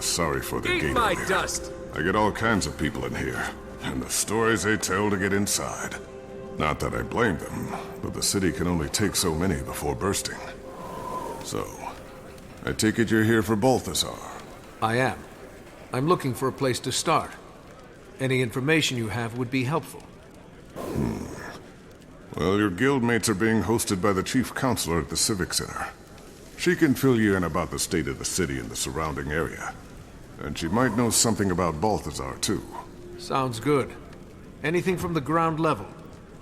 sorry for the gate Eat my here. dust! I get all kinds of people in here, and the stories they tell to get inside. Not that I blame them, but the city can only take so many before bursting. So, I take it you're here for Balthazar. I am. I'm looking for a place to start. Any information you have would be helpful. Well, your guildmates are being hosted by the chief counselor at the Civic Center. She can fill you in about the state of the city and the surrounding area. And she might know something about Balthazar, too. Sounds good. Anything from the ground level?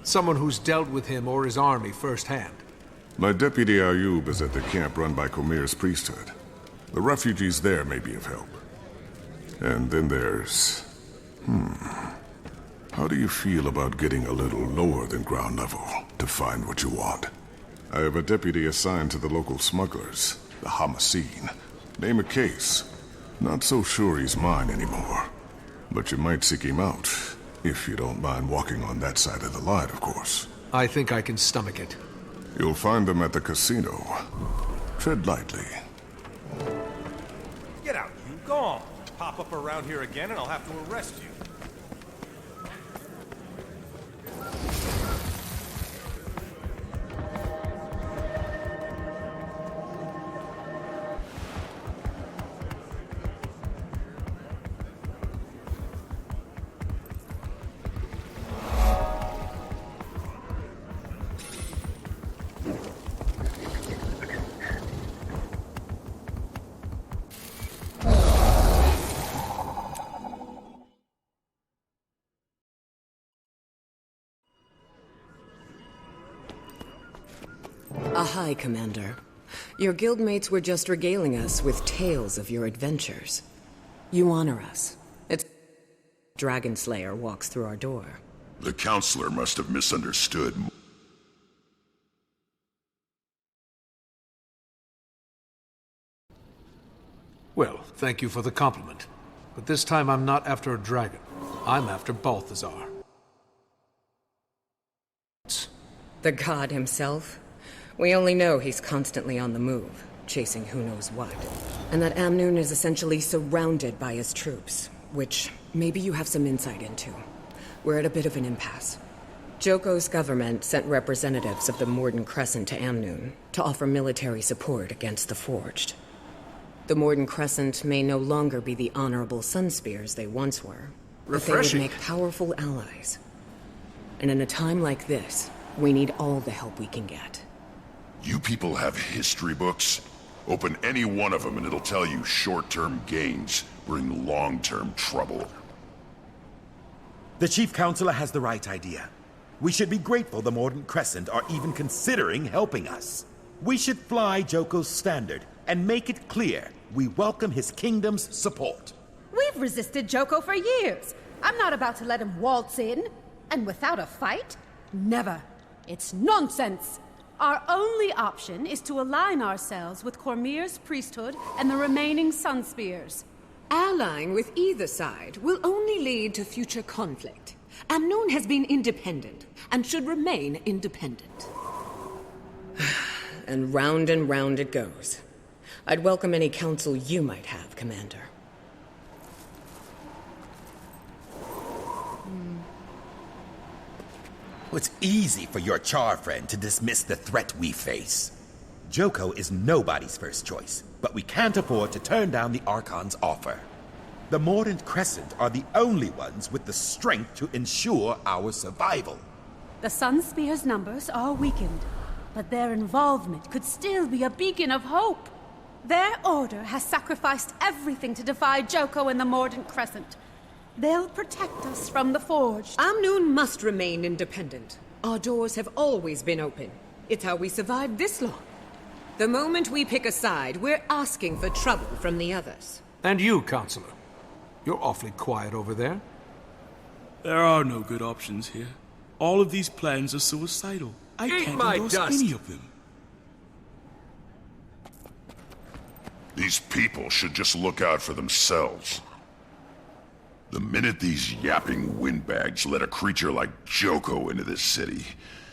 Someone who's dealt with him or his army firsthand. My deputy Ayub is at the camp run by Comir's priesthood. The refugees there may be of help. And then there's... How do you feel about getting a little lower than ground level to find what you want? I have a deputy assigned to the local smugglers, the Hamaseen. Name a case. Not so sure he's mine anymore. But you might seek him out, if you don't mind walking on that side of the line, of course. I think I can stomach it. You'll find them at the casino. Tread lightly. Get out, you. Go on. Pop up around here again and I'll have to arrest you. Hi, Commander. Your guildmates were just regaling us with tales of your adventures. You honor us. It's... Dragon Slayer walks through our door. The counselor must have misunderstood. Well, thank you for the compliment. But this time I'm not after a dragon. I'm after Balthazar. The god himself? We only know he's constantly on the move, chasing who knows what. And that Amnoon is essentially surrounded by his troops, which maybe you have some insight into. We're at a bit of an impasse. Joko's government sent representatives of the Morden Crescent to Amnoon to offer military support against the Forged. The Morden Crescent may no longer be the honorable Sunspears they once were, but they would make powerful allies. And in a time like this, we need all the help we can get. You people have history books? Open any one of them and it'll tell you short-term gains bring long-term trouble. The Chief Counselor has the right idea. We should be grateful the Morden Crescent are even considering helping us. We should fly Joko's standard and make it clear we welcome his kingdom's support. We've resisted Joko for years. I'm not about to let him waltz in. And without a fight? Never. It's nonsense. Our only option is to align ourselves with Cormyr's priesthood and the remaining Sunspears. Allying with either side will only lead to future conflict. Amnoon has been independent, and should remain independent. And round it goes. I'd welcome any counsel you might have, Commander. It's easy for your Char friend to dismiss the threat we face. Joko is nobody's first choice, but we can't afford to turn down the Archon's offer. The Morden Crescent are the only ones with the strength to ensure our survival. The Sunspears' numbers are weakened, but their involvement could still be a beacon of hope. Their order has sacrificed everything to defy Joko and the Morden Crescent. They'll protect us from the Forged. Amnoon must remain independent. Our doors have always been open. It's how we survived this long. The moment we pick a side, we're asking for trouble from the others. And you, Counselor. You're awfully quiet over there. There are no good options here. All of these plans are suicidal. I can't endorse any of them. These people should just look out for themselves. The minute these yapping windbags let a creature like Joko into this city,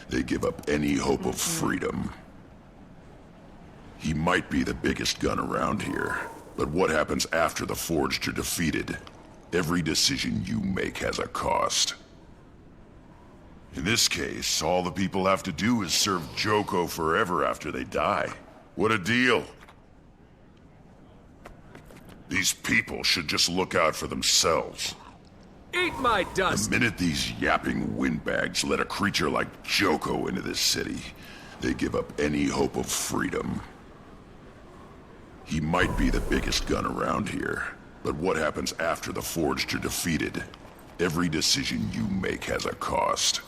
they give up any hope of freedom. He might be the biggest gun around here, But what happens after the Forged are defeated? Every decision you make has a cost. In this case, all the people have to do is serve Joko forever after they die. What a deal! These people should just look out for themselves. Eat my dust! The minute these yapping windbags let a creature like Joko into this city, they give up any hope of freedom. He might be the biggest gun around here, but what happens after the Forged are defeated? Every decision you make has a cost.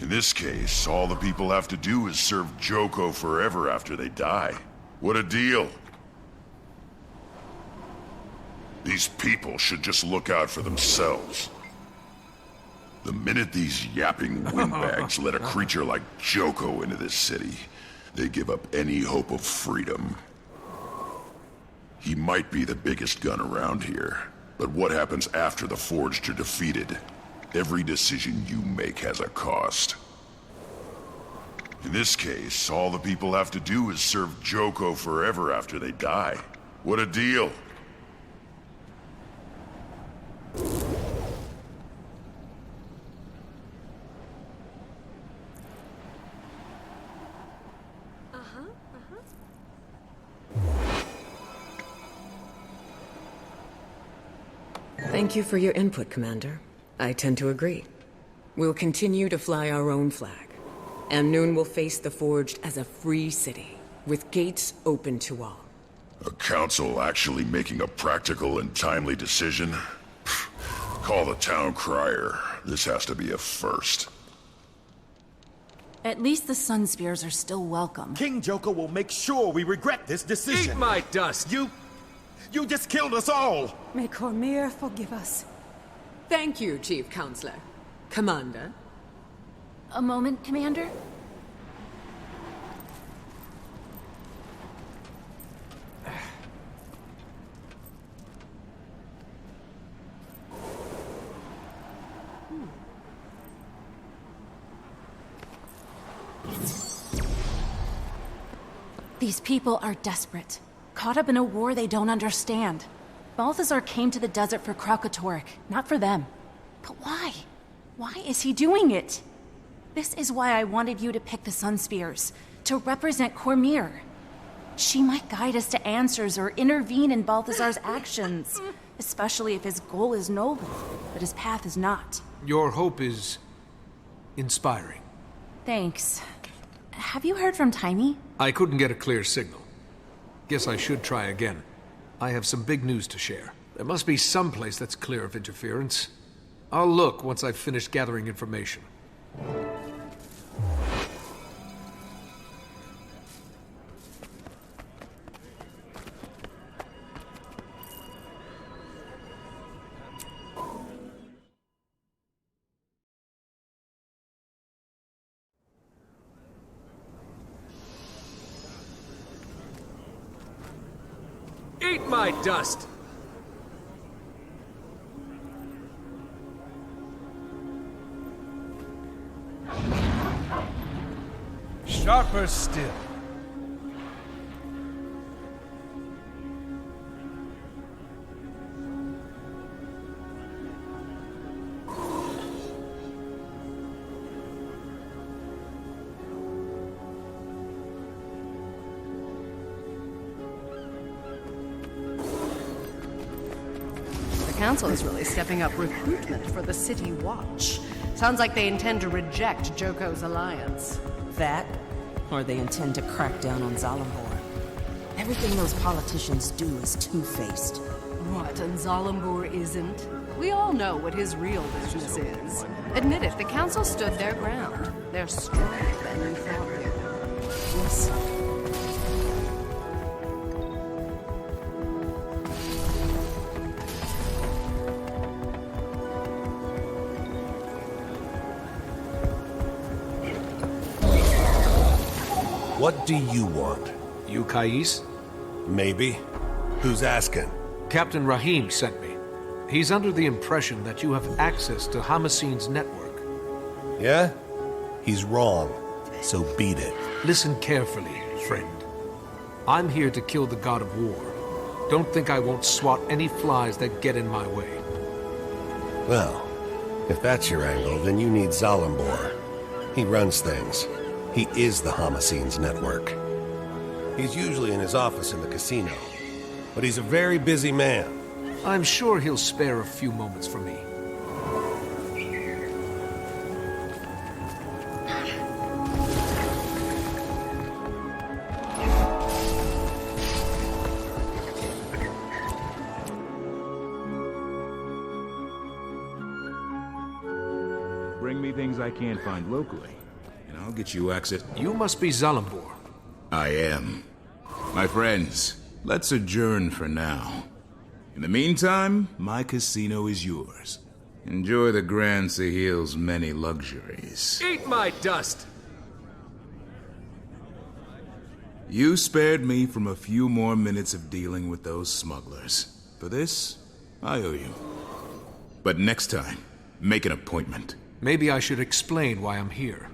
In this case, all the people have to do is serve Joko forever after they die. What a deal! These people should just look out for themselves. The minute these yapping windbags let a creature like Joko into this city, they give up any hope of freedom. He might be the biggest gun around here, but what happens after the Forged are defeated? Every decision you make has a cost. In this case, all the people have to do is serve Joko forever after they die. What a deal! Thank you for your input, Commander. I tend to agree. We'll continue to fly our own flag. Amnoon will face the Forged as a free city, with gates open to all. A council actually making a practical and timely decision? Call the town crier. This has to be a first. At least the Sun Spears are still welcome. King Joko will make sure we regret this decision. Eat my dust! You just killed us all! May Cormyr forgive us. Thank you, Chief Counselor. Commander. A moment, Commander? These people are desperate, caught up in a war they don't understand. Balthazar came to the desert for Kralkatorrik, not for them. But why? Why is he doing it? This is why I wanted you to pick the Sun Spears, to represent Cormyr. She might guide us to answers or intervene in Balthazar's actions, especially if his goal is noble, but his path is not. Your hope is inspiring. Thanks. Have you heard from Tiny? I couldn't get a clear signal. Guess I should try again. I have some big news to share. There must be some place that's clear of interference. I'll look once I've finished gathering information. Eat my dust! Sharper still. The Council is really stepping up recruitment for the City Watch. Sounds like they intend to reject Joko's alliance. That, or they intend to crack down on Zalambor. Everything those politicians do is two-faced. What, and Zalambor isn't? We all know what his real business is. Admit it, the Council stood their ground. They're stronger than you thought. Yes. What do you want? You Kais? Maybe. Who's asking? Captain Rahim sent me. He's under the impression that you have access to Hamaseen's network. Yeah? He's wrong. So beat it. Listen carefully, friend. I'm here to kill the god of war. Don't think I won't swat any flies that get in my way. Well, if that's your angle, then you need Zalambor. He runs things. He is the Hamascene's network. He's usually in his office in the casino, but he's a very busy man. I'm sure he'll spare a few moments for me. Bring me things I can't find locally, and I'll get you access. You must be Zalambor. I am. My friends, let's adjourn for now. In the meantime, my casino is yours. Enjoy the Grand Sahil's many luxuries. Eat my dust! You spared me from a few more minutes of dealing with those smugglers. For this, I owe you. But next time, make an appointment. Maybe I should explain why I'm here.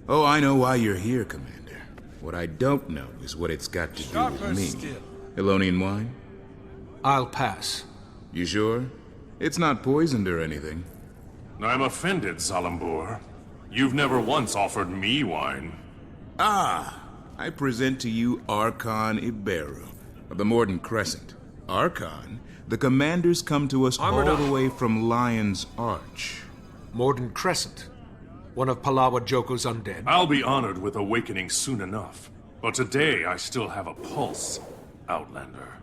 Oh, I know why you're here, Commander. What I don't know is what it's got to do with me. Elonian wine? I'll pass. You sure? It's not poisoned or anything. I'm offended, Zalambor. You've never once offered me wine. Ah! I present to you Archon Iberu of the Mordant Crescent. Archon, the commanders come to us all the way from Lion's Arch. Mordant Crescent? One of Palawa Joko's undead? I'll be honored with awakening soon enough. But today I still have a pulse, Outlander.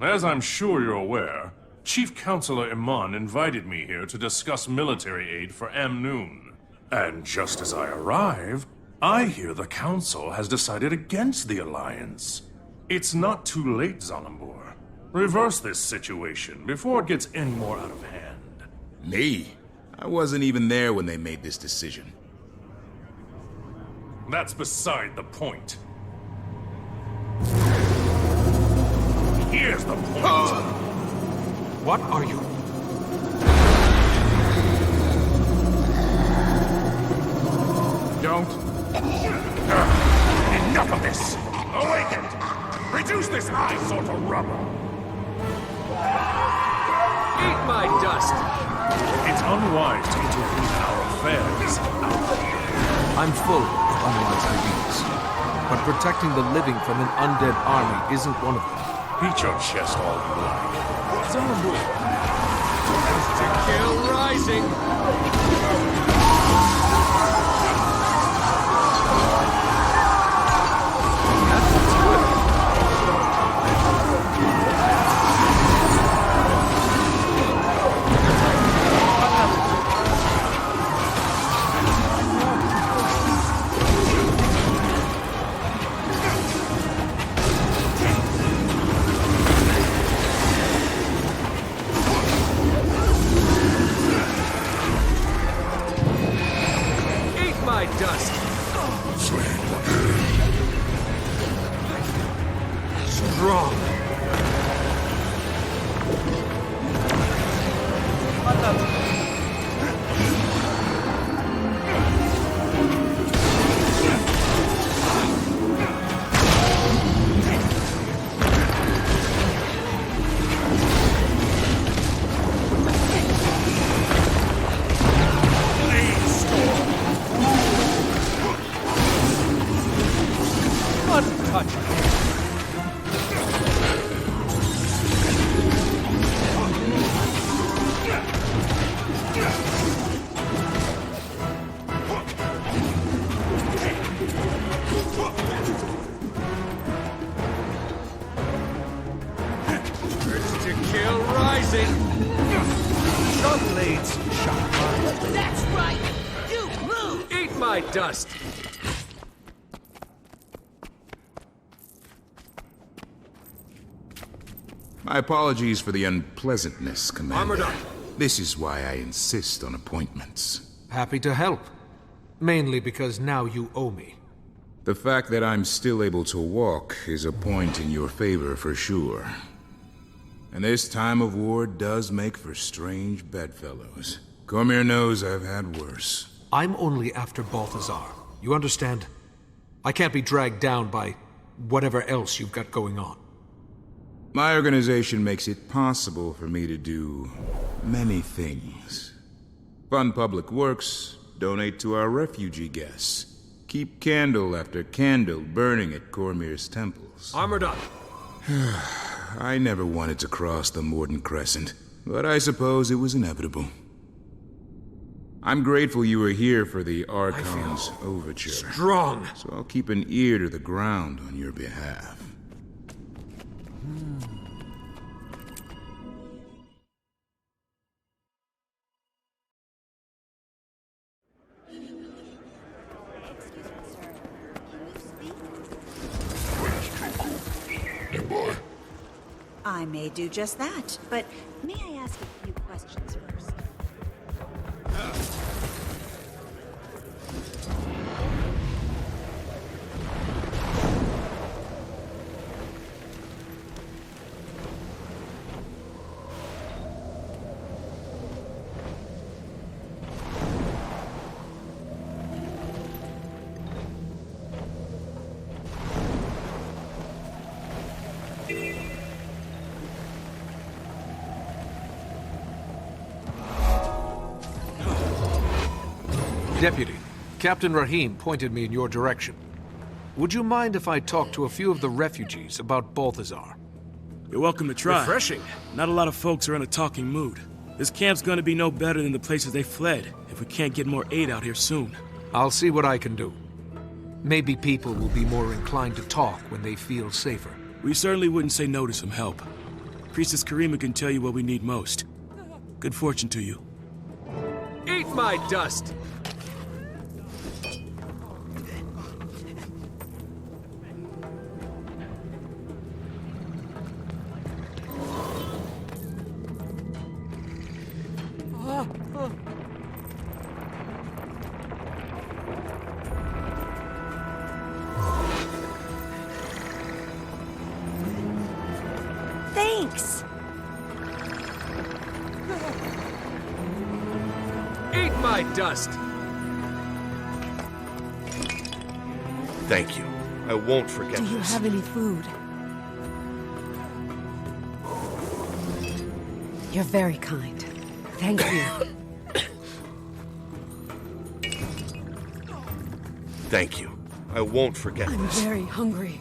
As I'm sure you're aware, Chief Counselor Iman invited me here to discuss military aid for Amnoon. And just as I arrive, I hear the Council has decided against the Alliance. It's not too late, Zalambor. Reverse this situation before it gets any more out of hand. Me? I wasn't even there when they made this decision. That's beside the point. Here's the point. What are you? Don't. Enough of this! Awaken! Reduce this eyesore to rubber! Eat my dust! It's unwise to interfere in our affairs. I'm full of unwise ideas. But protecting the living from an undead army isn't one of them. Beat your chest all you like. Zalambor! To kill rising! Dust. Strong. That's right! You move! Eat my dust! My apologies for the unpleasantness, Commander. Armored up. This is why I insist on appointments. Happy to help. Mainly because now you owe me. The fact that I'm still able to walk is a point in your favor for sure. And this time of war does make for strange bedfellows. Cormier knows I've had worse. I'm only after Balthazar. You understand? I can't be dragged down by whatever else you've got going on. My organization makes it possible for me to do many things. Fund public works, donate to our refugee guests, keep candle after candle burning at Cormyr's temples. Armored up! I never wanted to cross the Morden Crescent, but I suppose it was inevitable. I'm grateful you were here for the Archon's overture. Strong! So I'll keep an ear to the ground on your behalf. I may do just that, but may I ask a few questions first? Deputy, Captain Rahim pointed me in your direction. Would you mind if I talked to a few of the refugees about Balthazar? You're welcome to try. Refreshing. Not a lot of folks are in a talking mood. This camp's gonna be no better than the places they fled if we can't get more aid out here soon. I'll see what I can do. Maybe people will be more inclined to talk when they feel safer. We certainly wouldn't say no to some help. Priestess Karima can tell you what we need most. Good fortune to you. Eat my dust! Thanks! Eat my dust! Thank you. I won't forget Do you this. have any food? You're very kind. Thank you. Thank you. I won't forget I'm this. very hungry.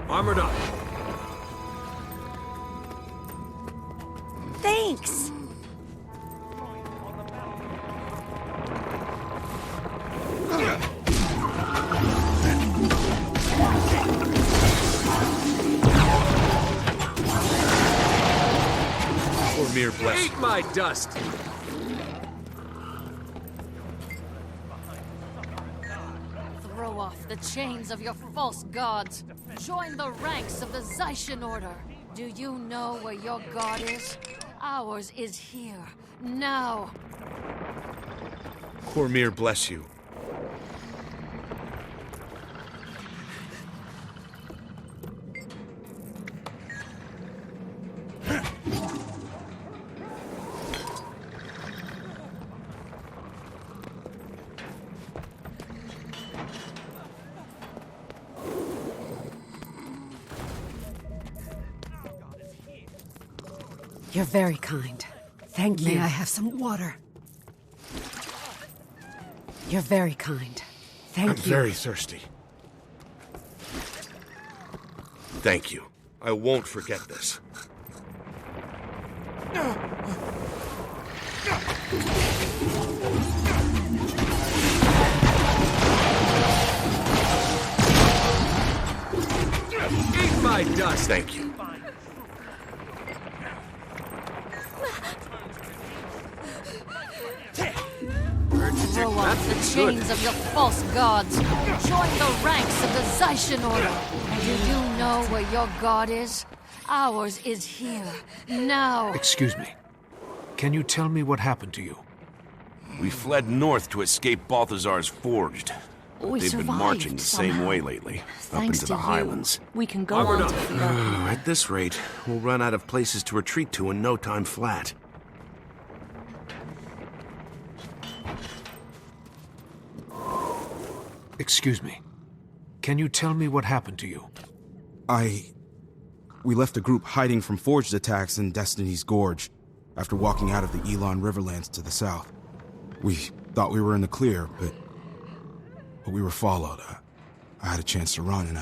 Armored up. Thanks! Cormyr bless Eat my dust! Throw off the chains of your false gods. Join the ranks of the Zaishan Order. Do you know where your god is? Ours is here, now. Cormyr bless you. You're very kind. Thank you. May I have some water? You're very kind. Thank I'm you. very thirsty. Thank you. I won't forget this. Eat my dust! Thank you. Throw off the chains of your false gods. Join the ranks of the Zaishan Order. Do you know where your god is? Ours is here, now. Excuse me. Can you tell me what happened to you? We fled north to escape Balthazar's Forged. But We they've been survived marching the same somehow. way lately, up Thanks into to the you. highlands. We can go on to feed our people. At this rate, we'll run out of places to retreat to in no time flat. Excuse me. Can you tell me what happened to you? We left a group hiding from Forged attacks in Destiny's Gorge after walking out of the Elon Riverlands to the south. We thought we were in the clear, but we were followed. I had a chance to run, and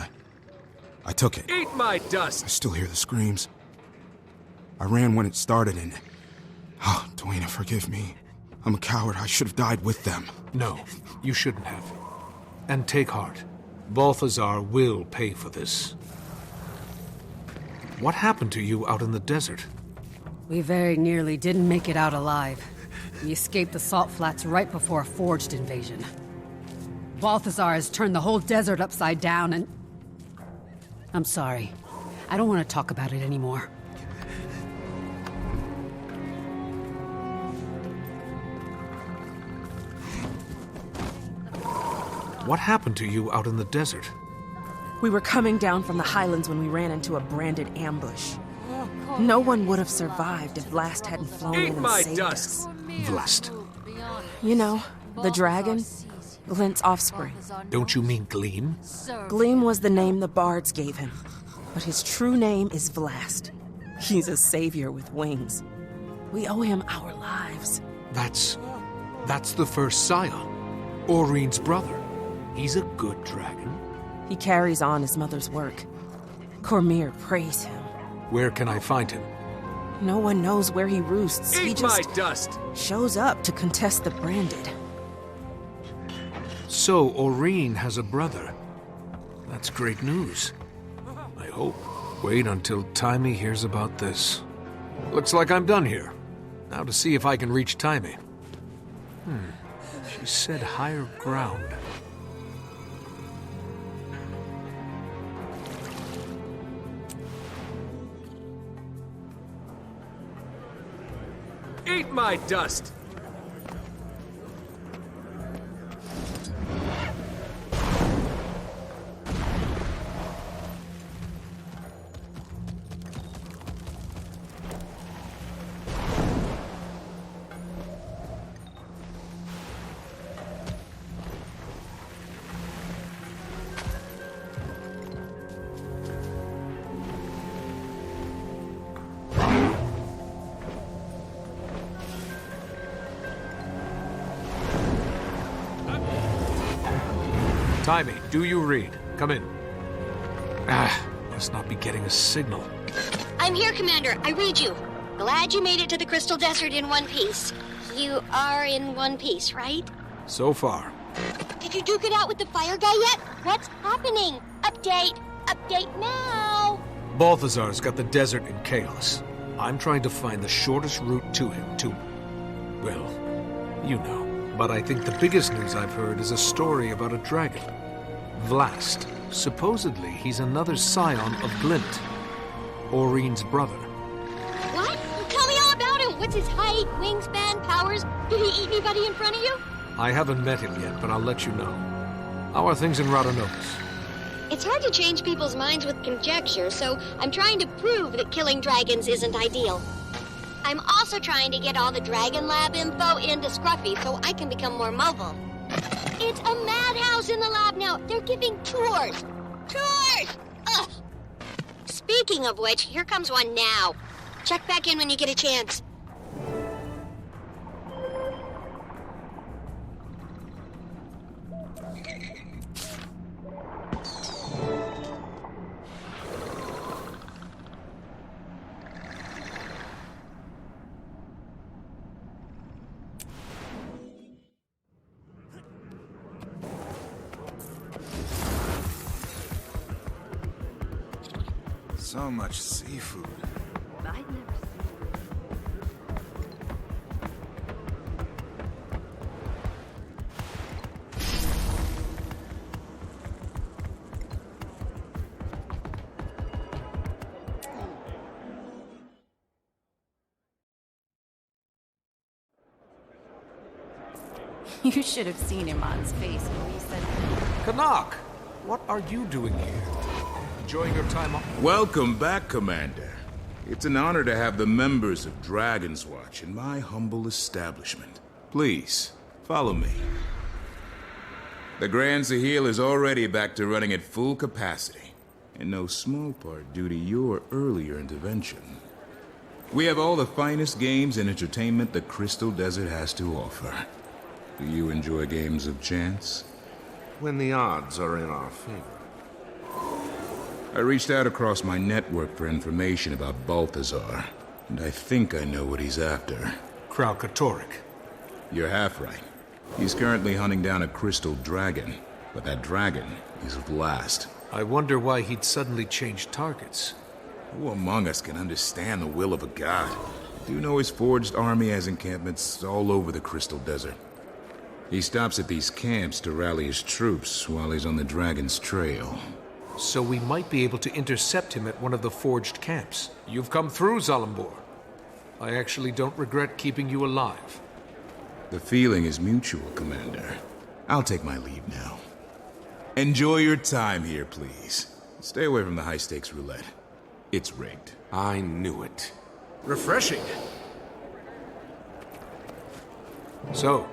I took it. Eat my dust! I still hear the screams. I ran when it started, and... Oh, Dwayne, forgive me. I'm a coward. I should have died with them. No, you shouldn't have. And take heart. Balthazar will pay for this. What happened to you out in the desert? We very nearly didn't make it out alive. We escaped the salt flats right before a Forged invasion. Balthazar has turned the whole desert upside down and... I'm sorry. I don't want to talk about it anymore. What happened to you out in the desert? We were coming down from the highlands when we ran into a branded ambush. No one would have survived if Vlast hadn't flown in and saved us. Vlast. You know, the dragon, Glint's offspring. Don't you mean Gleam? Gleam was the name the bards gave him, but his true name is Vlast. He's a savior with wings. We owe him our lives. That's the first scion. Aurine's brother. He's a good dragon. He carries on his mother's work. Cormyr praise him. Where can I find him? No one knows where he roosts. He just my dust! shows up to contest the branded. So, Aurine has a brother. That's great news. I hope. Wait until Timey hears about this. Looks like I'm done here. Now to see if I can reach Timey. She said higher ground. Eat my dust! Timey, do you read? Come in. Must not be getting a signal. I'm here, Commander. I read you. Glad you made it to the Crystal Desert in one piece. You are in one piece, right? So far. Did you duke it out with the fire guy yet? What's happening? Update! Update now! Balthazar's got the desert in chaos. I'm trying to find the shortest route to him, well, you know. But I think the biggest news I've heard is a story about a dragon. Vlast. Supposedly, he's another scion of Glint. Aurine's brother. What? Tell me all about him! What's his height, wingspan, powers? Did he eat anybody in front of you? I haven't met him yet, but I'll let you know. How are things in Radanovus? It's hard to change people's minds with conjecture, so I'm trying to prove that killing dragons isn't ideal. I'm also trying to get all the Dragon Lab info into Scruffy so I can become more mobile. It's a madhouse in the lab now. They're giving tours. Tours! Ugh. Speaking of which, here comes one now. Check back in when you get a chance. So much seafood. I'd never You should have seen Iman's face when we said... Canuck, what are you doing here? Enjoying your time off? Welcome back, Commander. It's an honor to have the members of Dragon's Watch in my humble establishment. Please, follow me. The Grand Sahil is already back to running at full capacity, in no small part due to your earlier intervention. We have all the finest games and entertainment the Crystal Desert has to offer. Do you enjoy games of chance? When the odds are in our favor. I reached out across my network for information about Balthazar, and I think I know what he's after. Kralkatorrik. You're half right. He's currently hunting down a crystal dragon, but that dragon is Vlast. I wonder why he'd suddenly change targets. Who among us can understand the will of a god? I do know his forged army has encampments all over the Crystal Desert. He stops at these camps to rally his troops while he's on the dragon's trail. So we might be able to intercept him at one of the forged camps. You've come through, Zalambor. I actually don't regret keeping you alive. The feeling is mutual, Commander. I'll take my leave now. Enjoy your time here, please. Stay away from the high-stakes roulette. It's rigged. I knew it. Refreshing. So,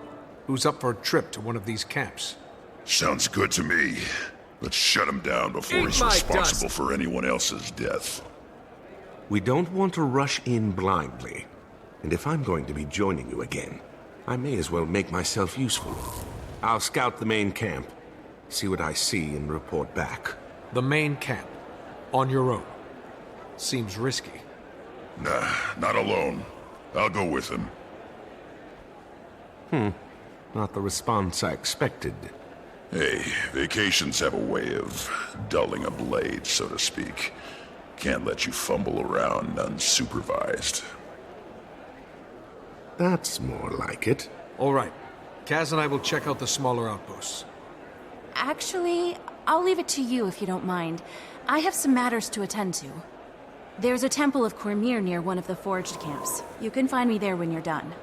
who's up for a trip to one of these camps? Sounds good to me. Let's shut him down before he's responsible for anyone else's death. We don't want to rush in blindly. And if I'm going to be joining you again, I may as well make myself useful. I'll scout the main camp, see what I see, and report back. The main camp? On your own? Seems risky. Nah, not alone. I'll go with him. Not the response I expected. Hey, vacations have a way of dulling a blade, so to speak. Can't let you fumble around unsupervised. That's more like it. All right. Kaz and I will check out the smaller outposts. Actually, I'll leave it to you if you don't mind. I have some matters to attend to. There's a temple of Cormyr near one of the forged camps. You can find me there when you're done.